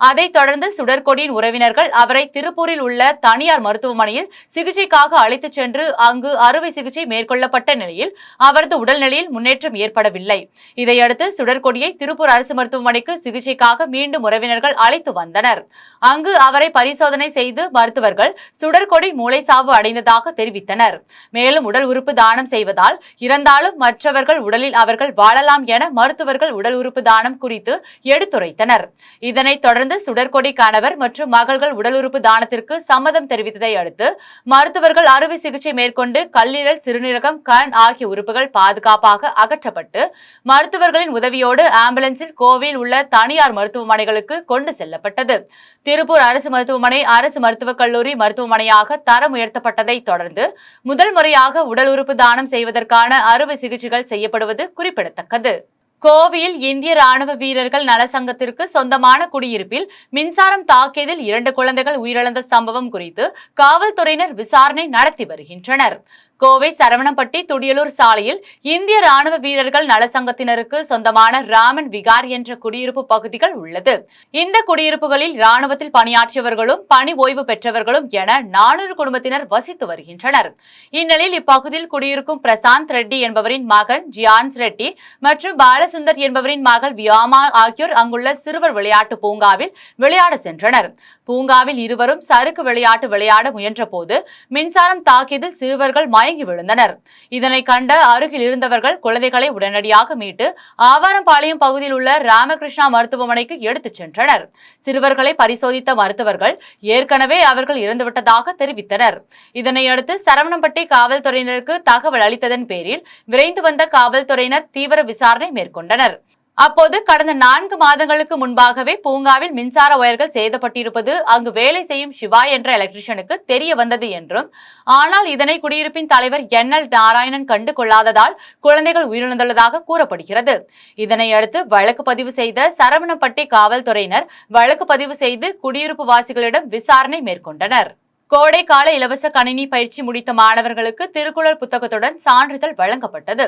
அதைத் தொடர்ந்து சுடர்கொடியின் உறவினர்கள் அவரை திருப்பூரில் உள்ள தனியார் மருத்துவமனையில் சிகிச்சைக்காக அழைத்துச் சென்று அங்கு அறுவை சிகிச்சை மேற்கொள்ளப்பட்ட நிலையில் அவரது உடல்நிலையில் முன்னேற்றம் ஏற்படவில்லை. இதையடுத்து சுடர்கொடியை திருப்பூர் அரசு மருத்துவமனைக்கு சிகிச்சைக்காக மீண்டும் உறவினர்கள் அழைத்து வந்தனர். அங்கு அவரை பரிசோதனை செய்து மருத்துவர்கள் சுடர்கொடி மூளை சாவு அடைந்ததாக தெரிவித்தனர். மேலும் உடல் உறுப்பு தானம் செய்வதால் இறந்தாலும் மற்றவர்கள் உடலில் அவர்கள் வாழலாம் என மருத்துவர்கள் உடல் உறுப்பு தானம் குறித்து எடுத்துரைத்தனர். இதனைத் தொடர்ந்து சுடர்கொடி கணவர் மற்றும் மகள்கள் உடல் உறுப்பு தானத்திற்கு சம்மதம் தெரிவித்ததை அடுத்து மருத்துவர்கள் அறுவை சிகிச்சை மேற்கொண்டு கல்லீரல், சிறுநீரகம், கண் ஆகிய உறுப்புகள் பாதுகாப்பாக அகற்றப்பட்டு மருத்துவர்களின் உதவியோடு ஆம்புலன்ஸில் கோவையில் உள்ள தனியார் மருத்துவமனைகளுக்கு கொண்டு செல்லப்பட்டது. திருப்பூர் அரசு மருத்துவமனை அரசு மருத்துவக் கல்லூரி மருத்துவமனையாக தரம் உயர்த்தப்பட்டதை தொடர்ந்து முதல் முறையாக உடல் உறுப்பு தானம் செய்வதற்கான அறுவை சிகிச்சைகள் செய்யப்படுவது குறிப்பிடத்தக்கது. கோவையில் இந்திய ராணுவ வீரர்கள் நலசங்கத்திற்கு சொந்தமான குடியிருப்பில் மின்சாரம் தாக்கியதில் 2 குழந்தைகள் உயிரிழந்த சம்பவம் குறித்து காவல்துறையினர் விசாரணை நடத்தி வருகின்றனர். கோவை சரவணம்பட்டி துடியலூர் சாலையில் இந்திய ராணுவ வீரர்கள் நலசங்கத்தினருக்கு சொந்தமான ராமன் விகார் என்ற குடியிருப்பு பகுதிகள் உள்ளது. இந்த குடியிருப்புகளில் ராணுவத்தில் பணியாற்றியவர்களும் பணி ஓய்வு பெற்றவர்களும் என 400 குடும்பத்தினர் வசித்து வருகின்றனர். இந்நிலையில் இப்பகுதியில் குடியிருக்கும் பிரசாந்த் ரெட்டி என்பவரின் மகன் ஜியான்ஸ் ரெட்டி மற்றும் பாலசுந்தர் என்பவரின் மகள் வியாமா ஆகியோர் அங்குள்ள சிறுவர் விளையாட்டு பூங்காவில் விளையாட சென்றனர். பூங்காவில் இருவரும் சறுக்கு விளையாட்டு விளையாட முயன்ற போது மின்சாரம் தாக்கியதில் சிறுவர்கள் மயங்கி விழுந்தனர். இதனை கண்ட அருகில் இருந்தவர்கள் குழந்தைகளை உடனடியாக மீட்டு ஆவாரம்பாளையம் பகுதியில் உள்ள ராமகிருஷ்ணா மருத்துவமனைக்கு எடுத்துச் சென்றனர். சிறுவர்களை பரிசோதித்த மருத்துவர்கள் ஏற்கனவே அவர்கள் இறந்துவிட்டதாக தெரிவித்தனர். இதனையடுத்து சரவணம்பட்டி காவல்துறையினருக்கு தகவல் அளித்ததன் பேரில் விரைந்து வந்த காவல்துறையினர் தீவிர விசாரணை மேற்கொண்டனர். அப்போது கடந்த 4 மாதங்களுக்கு முன்பாகவே பூங்காவில் மின்சார ஒயர்கள் சேதப்பட்டிருப்பது அங்கு வேலை செய்யும் சிவா என்ற எலக்ட்ரிஷியனுக்கு தெரிய வந்தது என்றும், ஆனால் இதனை குடியிருப்பின் தலைவர் NL நாராயணன் கண்டு கொள்ளாததால் குழந்தைகள் உயிரிழந்துள்ளதாக கூறப்படுகிறது. இதனையடுத்து வழக்கு பதிவு செய்த சரவணம்பட்டி காவல்துறையினர் வழக்கு பதிவு செய்து குடியிருப்பு வாசிகளிடம் விசாரணை மேற்கொண்டனர். கோடைக்கால இலவச கணினி பயிற்சி முடித்த மாணவர்களுக்கு திருக்குறள் புத்தகத்துடன் சான்றிதழ் வழங்கப்பட்டது.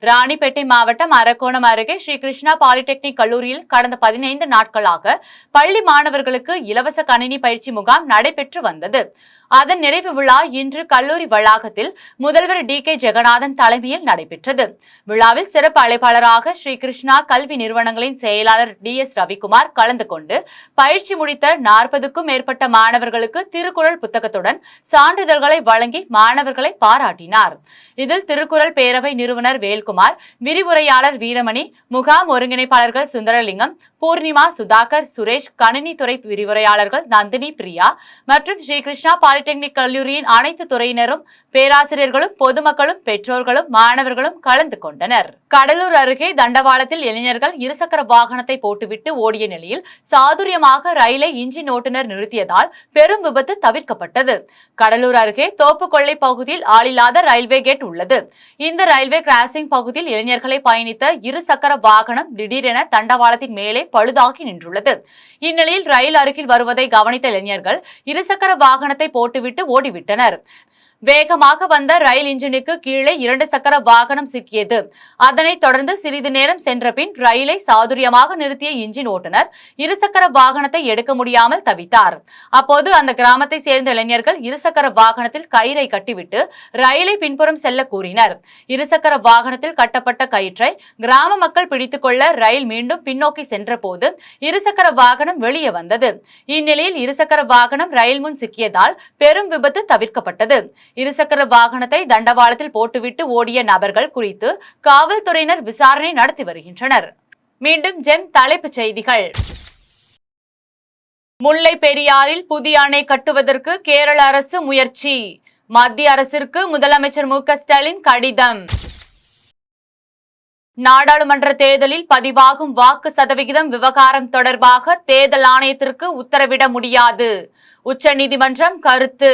ராணிப்பேட்டை மாவட்டம் அரக்கோணம் அருகே ஸ்ரீகிருஷ்ணா பாலிடெக்னிக் கல்லூரியில் கடந்த 15 நாட்களாக பள்ளி மாணவர்களுக்கு இலவச கணினி பயிற்சி முகாம் நடைபெற்று வந்தது. அதன் நிறைவு விழா இன்று கல்லூரி வளாகத்தில் முதல்வர் DK ஜெகநாதன் தலைமையில் நடைபெற்றது. விழாவில் சிறப்பு அழைப்பாளராக ஸ்ரீகிருஷ்ணா கல்வி நிறுவனங்களின் செயலாளர் DS ரவிக்குமார் கலந்து கொண்டு பயிற்சி முடித்த 40க்கும் மேற்பட்ட மாணவர்களுக்கு திருக்குறள் புத்தகத்துடன் சான்றிதழ்களை வழங்கி மாணவர்களை பாராட்டினார். இதில் திருக்குறள் பேரவை நிறுவனர் வேல்குமார், விரிவுரையாளர் வீரமணி, முகாம் ஒருங்கிணைப்பாளர்கள் சுந்தரலிங்கம், பூர்ணிமா, சுதாகர், சுரேஷ், கணினித்துறை விரிவுரையாளர்கள் நந்தினி, பிரியா மற்றும் ஸ்ரீகிருஷ்ணா பாலிடெக்னிக் கல்லூரியின் அனைத்து துறையினரும், பேராசிரியர்களும், பொதுமக்களும், பெற்றோர்களும், மாணவர்களும் கலந்து கொண்டனர். கடலூர் அருகே தண்டவாளத்தில் இளைஞர்கள் இருசக்கர வாகனத்தை போட்டுவிட்டு ஓடிய நிலையில் சாதுரியமாக ரயிலை இன்ஜின் ஓட்டுநர் நிறுத்தியதால் பெரும் விபத்து தவிர்க்கப்பட்டது. கடலூர் அருகே தோப்புக்கொள்ளை பகுதியில் ஆளில்லாத ரயில்வே கேட் உள்ளது. இந்த ரயில்வே கிராசிங் பகுதியில் இளைஞர்களை பயணித்த இருசக்கர வாகனம் திடீரென தண்டவாளத்தின் மேலே பழுதாகி நின்றுள்ளது. இந்நிலையில் ரயில் அருகில் வருவதை கவனித்த இளைஞர்கள் இருசக்கர வாகனத்தை போட்டுவிட்டு ஓடிவிட்டனர். வேகமாக வந்த ரயில் இன்ஜினுக்கு கீழே 2 சக்கர வாகனம் சிக்கியது. அதனைத் தொடர்ந்து சிறிது நேரம் சென்ற பின் ரயிலை சாதுரியமாக நிறுத்திய இன்ஜின் ஓட்டுநர் இருசக்கர வாகனத்தை எடுக்க முடியாமல் தவித்தார். அப்போது அந்த கிராமத்தை சேர்ந்த இளைஞர்கள் இருசக்கர வாகனத்தில் கயிறை கட்டிவிட்டு ரயிலை பின்புறம் செல்ல கூறினர். இருசக்கர வாகனத்தில் கட்டப்பட்ட கயிற்றை கிராம மக்கள் பிடித்துக் கொள்ள ரயில் மீண்டும் பின்னோக்கி சென்ற போது இருசக்கர வாகனம் வெளியே வந்தது. இந்நிலையில் இருசக்கர வாகனம் ரயில் முன் சிக்கியதால் பெரும் விபத்து தவிர்க்கப்பட்டது. இருசக்கர வாகனத்தை தண்டவாளத்தில் போட்டுவிட்டு ஓடிய நபர்கள் குறித்து காவல்துறையினர் விசாரணை நடத்தி வருகின்றனர். மீண்டும் ஜெம் தலைப்புச் செய்திகள். முல்லை பெரியாறில் புதிய அணை கட்டுவதற்கு கேரள அரசு முயற்சி. மத்திய அரசிற்கு முதலமைச்சர் மு.க.ஸ்டாலின் கடிதம். நாடாளுமன்ற தேர்தலில் பதிவாகும் வாக்கு சதவிகிதம் விவகாரம் தொடர்பாக தேர்தல் ஆணையத்திற்கு உத்தரவிட முடியாது. உச்சநீதிமன்றம் கருத்து.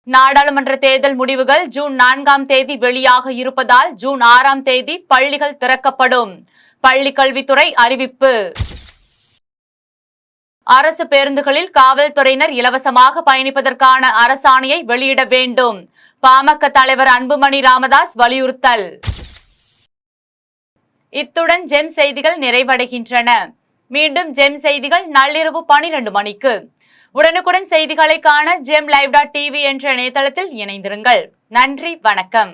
நாடாளுமன்ற தேர்தல் முடிவுகள் ஜூன் 4ஆம் தேதி வெளியாக இருப்பதால் ஜூன் 6ஆம் தேதி பள்ளிகள் திறக்கப்படும். பள்ளிக்கல்வித்துறை அறிவிப்பு. அரசு பேருந்துகளில் காவல்துறையினர் இலவசமாக பயணிப்பதற்கான அரசாணையை வெளியிட வேண்டும். பாமக தலைவர் அன்புமணி ராமதாஸ் வலியுறுத்தல். இத்துடன் ஜெம் செய்திகள் நிறைவடைகின்றன. மீண்டும் ஜெம் செய்திகள் நள்ளிரவு 12 மணிக்கு. உடனுக்குடன் செய்திகளை காண GemLive.tv என்ற இணையதளத்தில் இணைந்திருங்கள். நன்றி, வணக்கம்.